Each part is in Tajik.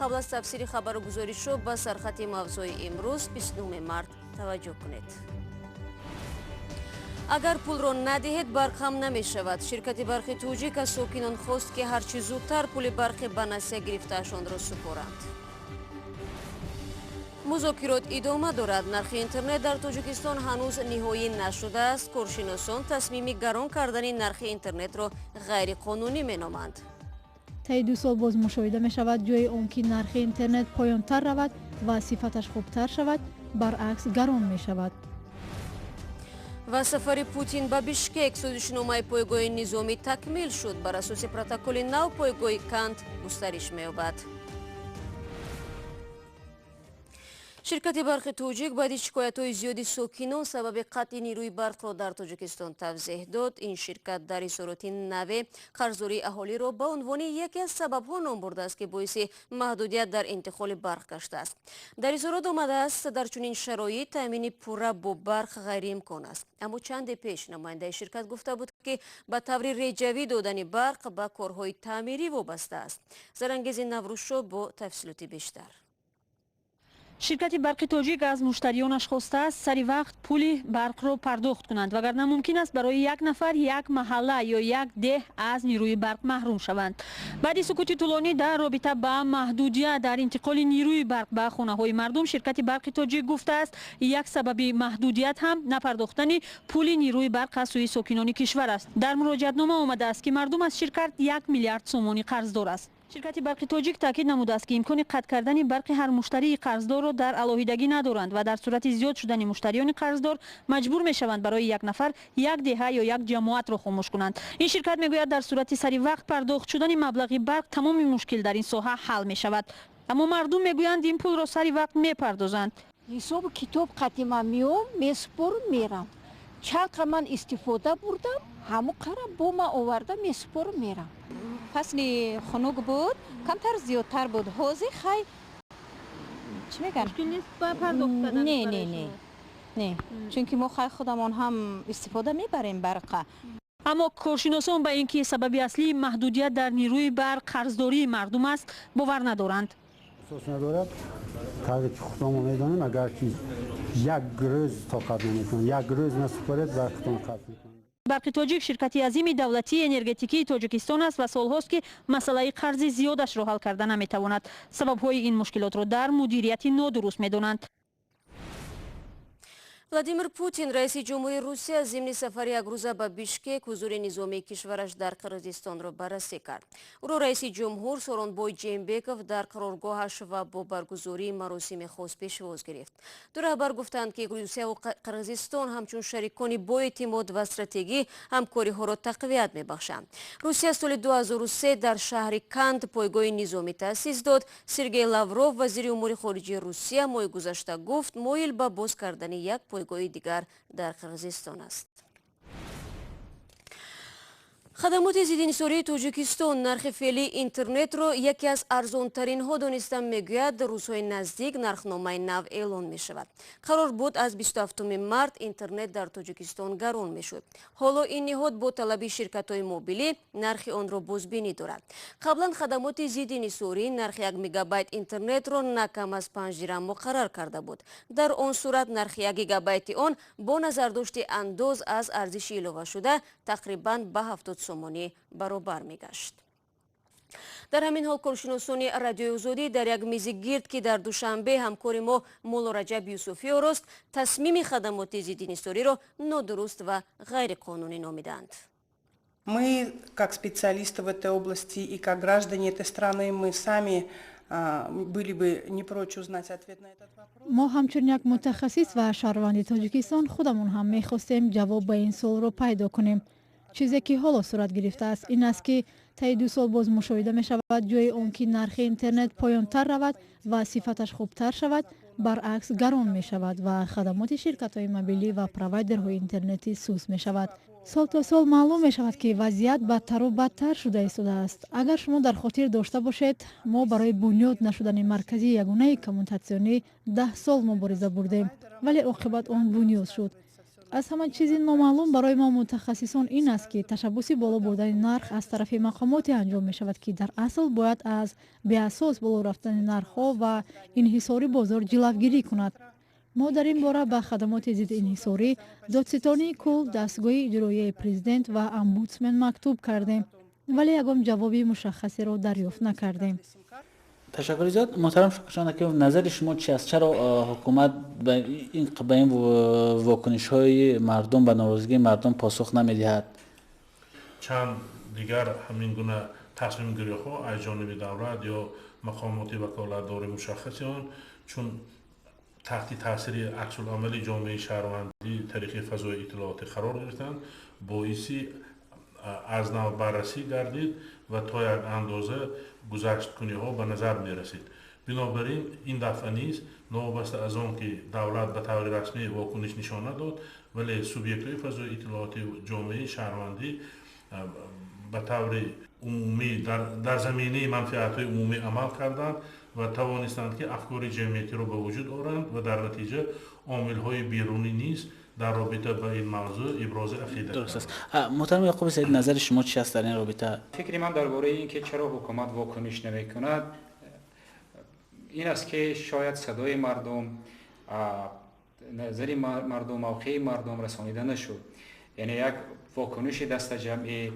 قبل از تفسیر خبرگزاری شو با سرخط موضوع امروز 29 مارت توجه کنید. اگر پول را ندهید برق هم نمی شود. شرکت برق توجیک از ساکنان خواست که هرچی زودتر پول برق به نسیه گرفته‌شان را سپارند. مذاکرات ادامه دارد. نرخ اینترنت در تاجیکستان هنوز نهایی نشده است. کارشناسان تصمیم گران کردن نرخ اینترنت را غیر قانونی مینامند. طی 2 سال باز مشاهده می شود جای آن که نرخ اینترنت پایان تر رود و صفتش خوبتر شود برعکس گران می شود. و سفر پوتین به بیشکک سودشنامه پایگاه نظامی تکمیل شد. بر اساس پروتکل نو پایگاه کانت گسترش می یابد. شرکت برق توجیک بعد شکایت‌های زیادی ساکنان سبب قطع نیروی برق را در تاجیکستان توضیح داد. این شرکت در اظهارات نوه قرضداری اهالی را به عنوان یکی از سبب‌ها نام برده است که باعث محدودیت در انتقال برق گشته است. در اظهارات آمده است در چنین شرایط تامین پوره با برق غیر امکان است. اما چند پیش نماینده شرکت گفته بود که به طور رجوی دادن برق به کارهای تعمیری وابسته است. زرانگیز نوروزشو با تفصیلات بیشتر. شرکت برق توجیک از مشتریانش خواسته است سری وقت پول برق را پرداخت کنند وگرنه ممکن است برای یک نفر یک محله یا یک ده از نیروی برق محروم شوند. بعد سکوت طولانی در رابطه با محدودیت در انتقال نیروی برق به خانه های مردم، شرکت برق توجیک گفته است یک سبب محدودیت هم نپرداختن پول نیروی برق از سوی ساکنان کشور است. در مراجعتنامه آمده است که مردم از شرکت 1 میلیارد سومانی قرضدار است. شرکت برق توجیک تاکید نموده است که امکان قطع کردن برق هر مشتری قرضدار را در علاهیدگی ندارند و در صورت زیاد شدن مشتریان قرضدار مجبور می شوند برای یک نفر یک دهه یا یک جماعت را خاموش کنند. این شرکت میگوید در صورت سری وقت پرداخت شدن مبلغ برق تمام مشکل در این ساحه حل می شود. اما مردم میگویند این پول را سری وقت میپردازند. حساب کتاب قدیما میام میسپر میرم. چقدر من استفاده بردم همو قرار با ما آورده میسپر میرم. فصل خنک بود کمتر زیادتر بود حوزه خیلی چی میگن؟ مشکل نیست با پرداختن؟ نه چون که ما خیلی خودمان هم استفاده میبریم برق. اما کارشناسان به اینکه سبب اصلی محدودیت در نیروی برق قرضداری مردم است باور ندارند. اساس ندارد طوری که خودمون میدانیم اگر که یک روز طاقت نمیکنه یک روز نسپارید برقتون قطع میکنه. برق توجیک شرکتی عظیم دولتی انرژتیکی تاجیکستان است و سالهاست که مسئله قرض زیادش را حل کرده نمیتواند. سبب‌های این مشکلات را در مدیریت نادرست میدانند. ولادیمیر پوتین رئیس جمهوری روسیه ضمن سفر یک روزه به بیشکک حضور نظامی کشورش در قرقیزستان را بررسی کرد. او را رئیس جمهور سورونبای جیمبکوف در قرارگاهش و با برگزاری مراسم خاص پیشواز گرفت. دو رهبر گفتند که روسیه و قرقیزستان همچون شریکان با اعتماد و استراتژی همکاری ها را تقویت میبخشند. روسیه سال 2003 در شهر کانت پایگاه نظامی تأسیس داد. سرگئی لاوروف وزیر امور خارجه روسیه ماه گذشته گفت مایل به باز کردن یک پایگاه دیگر در قرقیزستان است. خدمات ضد انحصاری تاجیکستان نرخ فعلی اینترنت را یکی از ارزانترین ها دانسته میگوید در روزهای نزدیک نرخنامه نو اعلان می شود. قرار بود از 27 مارت اینترنت در تاجیکستان گران می شد. حالا این نهاد با طلب شرکت های موبیلی نرخ آن را بازبینی دارد. قبلا خدمات ضد انحصاری نرخ 1 مگابایت اینترنت را نکم از 5 درم مقرر کرده بود. در آن صورت نرخ 1 گیگابایت آن با نظرداشت انداز از ارزش علاوه شده تقریبا به 70 سومانی برابر می گشت. در همین حال کارشناسان رادیوی آزادی در یک میز گرد که در دوشنبه همکار ما مولا رجب یوسفی راست تصمیم خدمات ضد انحصاری را نادرست و غیر قانونی نامیدند. Мы, как специалисты в этой области и как граждане этой страны, мы сами были бы не прочь узнать ответ на этот вопрос. ما همچون یک متخصص و شهروند تاجیکستان خودمون هم میخواستیم جواب به این سوال رو پیدا کنیم. چیزی که حالا صورت گرفته است این است که طی 2 سال باز مشاهده می شود جای آن که نرخ اینترنت پایان تر رود و صفتش خوبتر شود برعکس گران می شود و خدمات شرکت های موبیلی و پروایدرهای اینترنتی سوس می شود. سال تا سال معلوم می شود که وضعیت بدتر و بدتر شده ایستاده است. اگر شما در خاطر داشته باشید ما برای بنیاد نشدن مرکزی یگانه کمونیکاسیونی 10 سال مبارزه بردیم ولی عاقبت آن بنیاد شد. аз ҳама чизи номаълум барои мо мутахассисон ин аст ки ташаббуси боло бурдани нарх аз тарафи мақомоте анҷом мешавад ки дар асл бояд аз беасос боло рафтани нархҳо ва инҳисори бозор ҷилавгирӣ кунад. мо дар ин бора ба хадамоти зидди инҳисорӣ, додситонии кул, дастгоҳи иҷроияи президент ва омбудсмен мактуб кардем, вале ягон ҷавоби мушаххасеро дарёфт накардем. تشکر زیاد. محترم شکرانه که نظر شما چی است؟ چرا حکومت به این واکنش های مردم و ناراضگی مردم پاسخ نمیدهد؟ چند دیگر همین گونه تصمیم گیری ها از جانب دولت یا مقامات وکالتدار مشخصی آن چون تحت تاثیر عکس العمل جامعه شهروندی طریق فضای اطلاعات قرار گرفتند، باعثی از نو بررسی گردید و تا یک اندازه گذشت کنی ها به نظر می رسید. بنابراین این دفعه نیز نوابسته از آن که دولت به طور رسمی واکنش نشان نداد، ولی سوبیکت های فضای اطلاعات جامعه شهروندی به طور عمومی در زمینه منفعت های عمومی عمل کردند و توانستند که افکار جمعیتی را به وجود آورند و در نتیجه عامل های بیرونی نیز در رابطه با این موضوع ابراز عقیده درست است. محترم یعقوب سعید، نظر شما چی است در این رابطه؟ فکر من درباره اینکه چرا حکومت واکنش نمی‌کند این است که شاید صدای مردم، نظر مردم، موقع مردم رسانیده نشد. یعنی یک واکنش دست جمعی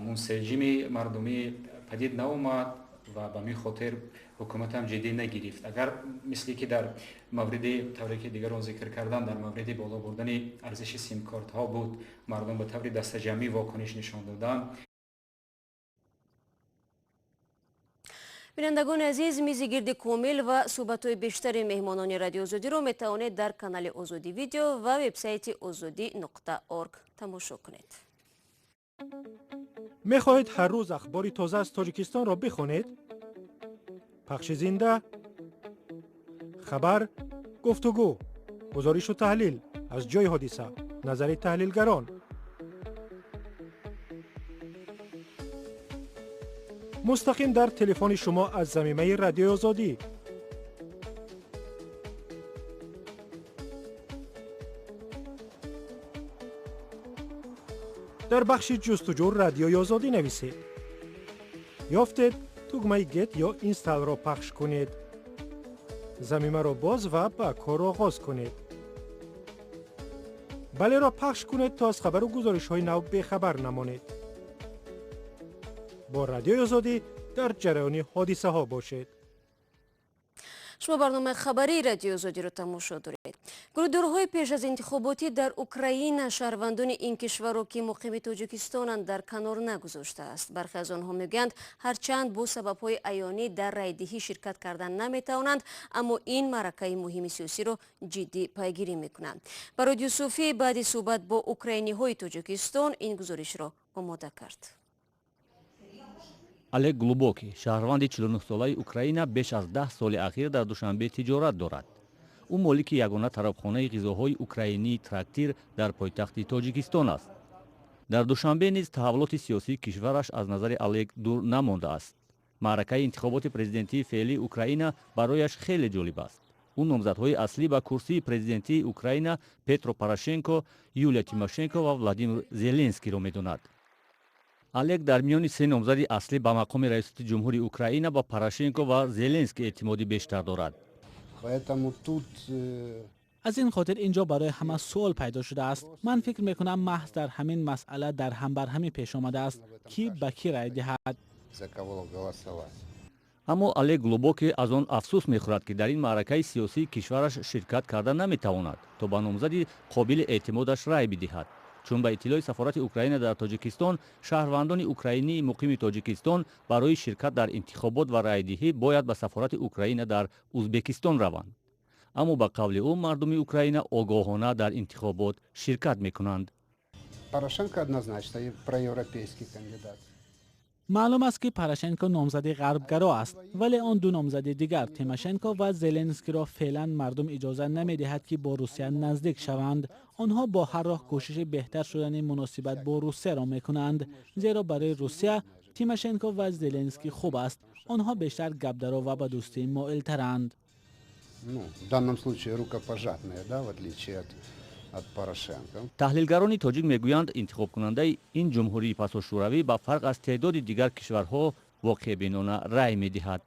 منسجم مردمی پدید ناومد و به می خاطر حکومت هم جدی نگرفت. اگر مثلی که در مورد طوری که دیگران ذکر کردن در مورد بالا بردن ارزش سیم کارت ها بود، مردم به طور دست جمعی واکنش نشان دادند. بینندگان عزیز، میز گرد کامل و صحبت‌های بیشتر مهمانان رادیو آزادی را میتوانید در کانال آزادی ویدیو و وبسایت azadi.org تماشا کنید. میخواهید هر روز اخبار تازه از تاجیکستان را بخوانید؟ پخش زنده، خبر، گفتگو، گزارش و تحلیل از جای حادثه، نظر تحلیلگران. مستقیم در تلفن شما از زمینه رادیو آزادی. در بخش جستجو رادیو آزادی نویسید. یافتید تگمه گت یا اینستال را پخش کنید. زمینه را باز و با کار آغاز کنید. بله را پخش کنید تا از خبر و گزارش های نو بخبر نمانید. با رادیو آزادی در جریان حادثه ها باشید. شما برنامه خبری رادیو آزادی را تماشا دارید. گروه‌های پیش از انتخاباتی در اوکراین شهروندان این کشور را که مقیم تاجیکستانند در کنار نگذاشته است. برخی از آنها میگویند هرچند با سبب‌های عیانی در رایدهی شرکت کردن نمیتوانند، اما این معرکه مهم سیاسی را جدی پیگیری میکنند. برای یوسفی بعد صحبت با اوکراینی‌های تاجیکستان این گزارش را آماده کرد. алек глубокий шаҳрванди 49 солаи украина беш аз 10 соли ахир дар душанбе тиҷорат дорад. ӯ молики ягона тарабхонаи ғизоҳои украинии трактир дар пойтахти тоҷикистон аст. дар душанбе низ таҳаввулоти сиёсии кишвараш аз назари алек дур намондааст. маъракаи интихоботи президентии феълии украина барояш хеле ҷолиб аст. ӯ номзадҳои аслӣ ба курсии президентии украина петро порошенко, юлия тимошенко ва владимир зеленскийро медонад. алек дар миёни се номзади аслӣ ба мақоми раисати ҷумҳури украина ба порошенко ва зеленский эътимоди бештар дорад. از این خاطر اینجا برای همه سوال پیدا شده است. من فکر میکنم محض در همین مسئله در هم بر همی پیش آمده است کی به کی رای دهد. аммо алек глубокий аз он афсӯс мехӯрад ки дар ин маъракаи сиёсии кишвараш ширкат карда наметавонад то ба номзади қобили эътимодаш рай бидиҳад. чун ба иттилои сафорати украина дар тоҷикистон шаҳрвандони украинии муқими тоҷикистон барои ширкат дар интихобот ва райдиҳӣ бояд ба сафорати украина дар узбекистон раванд. аммо ба қавли ӯ мардуми украина огоҳона дар интихобот ширкат мекунанд. Порошенко однозначно проевропейский кандидат. معلوم است که پاراشنکو نامزد غربگرا است، ولی آن دو نامزد دیگر تیماشنکو و زلنسکی را فعلا مردم اجازه نمیدهد که با روسیه نزدیک شوند. آنها با هر راه کوشش بهتر شدن مناسبت با روسیه را میکنند، زیرا برای روسیه تیماشنکو و زلنسکی خوب است. آنها بیشتر گپدرا و به دوستی مائل ترند. В данном случае рукопожатные, да, в отличие от таҳлилгарони тоҷик мегӯянд интихобкунандаи ин ҷумҳурии пасошӯравӣ ба фарқ аз теъдоди дигар кишварҳо воқеъбинона рай медиҳад.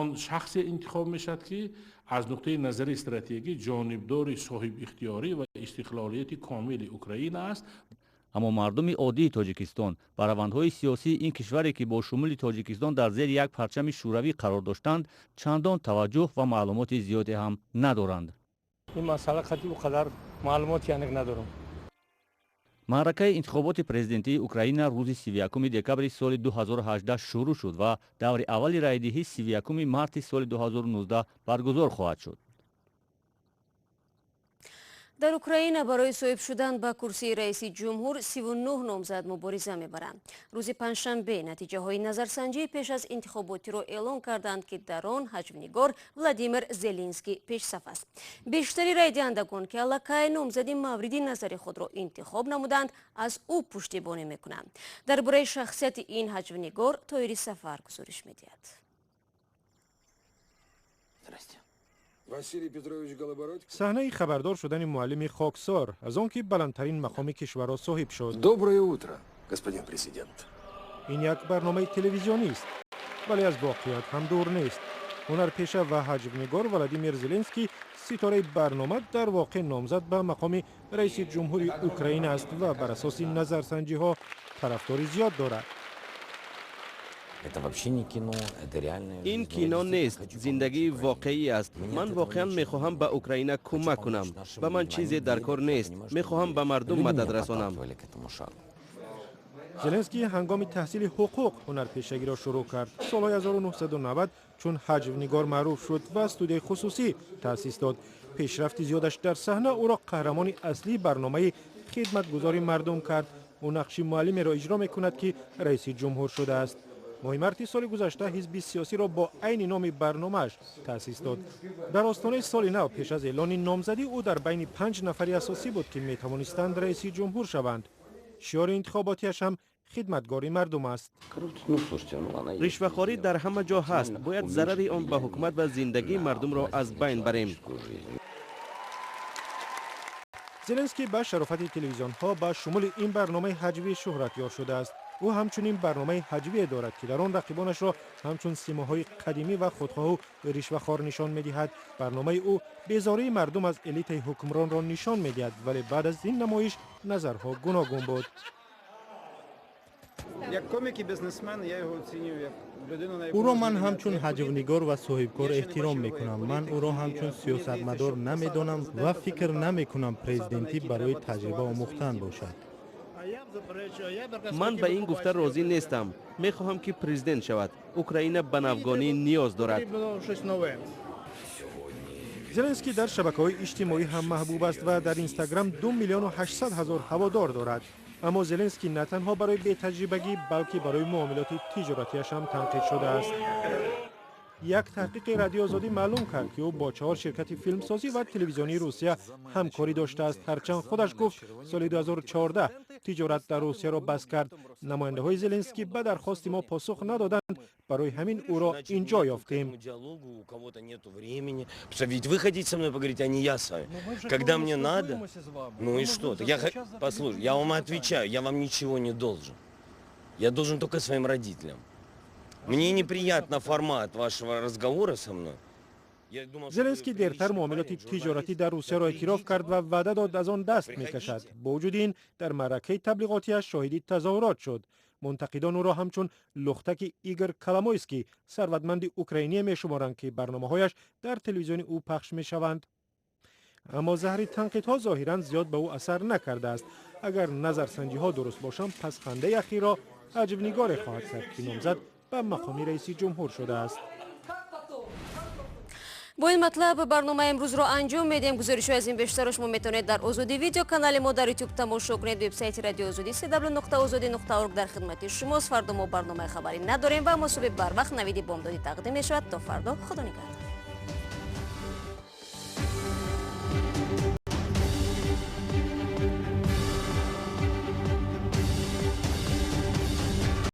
он шахсе интихоб мешавад ки аз нуқтаи назари стратегӣ ҷонибдори соҳибихтиёрӣ ва истиқлолияти комили Украина аст. аммо мардуми оддии тоҷикистон ба равандҳои сиёсии ин кишваре ки бо шумули тоҷикистон дар зери як парчами шӯравӣ қарор доштанд чандон таваҷҷӯҳ ва маълумоти зиёде ҳам надоранд. ин масъала қатъи қадар маълумоти аниқ надорам. маъракаи интихоботи президентии Украина рӯзи 31 декабри соли 2018 шурӯъ шуд ва даври аввали райдиҳӣ 31 марти соли 2019 баргузор хоҳад шуд. дар Украина барои соҳиб шудан ба курсии раиси ҷумҳур 39 номзад мубориза мебаранд. рӯзи панҷшанбе натиҷаҳои назарсанҷии пеш аз интихоботиро эълон карданд ки дар он ҳаҷвнигор Владимир Зеленский пешсаф аст. бештари райдиҳандагон ки аллакай номзади мавриди назари худро интихоб намуданд аз ӯ пуштибонӣ мекунанд. дар бораи шахсияти ин ҳаҷвнигор Тоири Сафар гузориш медиҳад. صحنه خبردار شدن معلم خاکسار از آن که بلندترین مقام کشور را صاحب شد. Доброе утро, господин президент. این یک برنامه تلویزیونی است ولی از واقعیت هم دور نیست. هنرپیشه و حجم‌نگار ولادیمیر زلنسکی ستاره برنامه در واقع نامزد به مقام رئیس جمهوری اوکراین است و بر اساس نظرسنجی ها طرفداری زیاد دارد. این کینو نیست، زندگی واقعی است. من واقعا میخواهم به اوکراین کمک کنم. به من چیزی در کار نیست. میخواهم به مردم مدد رسانم. زلنسکی هنگام تحصیل حقوق هنرپیشگی را شروع کرد. سال 1990 چون حجم‌نگار معروف شد و استودیوی خصوصی تأسیس داد. پیشرفت زیادش در صحنه او را قهرمان اصلی برنامه خدمتگزاری مردم کرد. او نقش معلمی را اجرا میکند که رئیس جمهور شده است. ماه مارس سال گذشته حزب سیاسی را با عین نام برنامه‌اش تأسیس داد. در آستانه سال نو پیش از اعلان نامزدی او در بین 5 نفر اساسی بود که میتوانستند رئیس جمهور شوند. شعار انتخاباتیش هم خدمتگاری مردم است. رشوه‌خواری در همه جا هست. باید ضرر آن به حکومت و زندگی مردم را از بین بریم. زلنسکی به شرافت تلویزیون ها با شمول این برنامه حجوی شهرتیار شده است. او همچنین برنامه حجوی دارد که در آن رقیبانش را همچون سیماهای قدیمی و خودخواه و رشوه‌خوار نشان می‌دهد. برنامه او بیزاری مردم از الیت حکمران را نشان می‌دهد ولی بعد از این نمایش نظرها گوناگون بود. او را من همچون حجو‌نگار و صاحبکار احترام میکنم. من او را همچون سیاستمدار نمیدانم و فکر نمیکنم پرزیدنتی برای تجربه آموختن باشد. من به این گفته راضی نیستم. میخواهم که پرزیدنت شود. اوکراین به افغانی نیاز دارد. زلنسکی در شبکه‌های اجتماعی هم محبوب است و در اینستاگرام 2,800,000 هوادار دارد. اما زلنسکی نه تنها برای بی‌تجربگی بلکه برای معاملات تجارتیش هم تنقید شده است. یک تحقیق رادیو آزادی معلوم کرد که او با 4 شرکت فیلمسازی و تلویزیونی روسیه همکاری داشته است. هرچند خودش گفت سال 2014 تجارت در روسیه را بس کرد. نماینده های زلنسکی به درخواست ما پاسخ ندادند. برای همین او را اینجا یافتیم. Ведь вы хотите со мной поговорить, а не я с вами. Когда мне надо, ну и что? Послушай, я вам отвечаю, я вам ничего не должен. Я должен только своим родителям. Мне неприятно формат вашего разговора со мной. زلنسکی دیرتر معاملات تجارتی در روسیه را اعتراف کرد و وعده داد از آن دست میکشد. با وجود این در معرکه تبلیغاتیش شاهدی تظاهرات شد. منتقدان او را همچون لختک ایگور کلامویسکی ثروتمند اوکراینی میشمارند که برنامه‌هایش در تلویزیون او پخش میشوند. اما ظاهری تنقیدها ظاهرا زیاد به او اثر نکرده است. اگر نظرسنجی ها درست باشند پس خنده اخیر را حجو‌نگار خواهد کرد که نامزد به مقام رئیس جمهور شده است. با این مطلب برنامه امروز رو انجام میدیم. گزارش از این بیشتر شما میتونید در آزادی ویدیو کانال ما در یوتیوب تماشا کنید. وبسایت رادیو آزادی www.azadi.org در خدمت شماست. فردا ما برنامه خبری نداریم و ما صبح بر وقت نوید بامدادی تقدیم میشود. تا فردا، خدا نگهدار.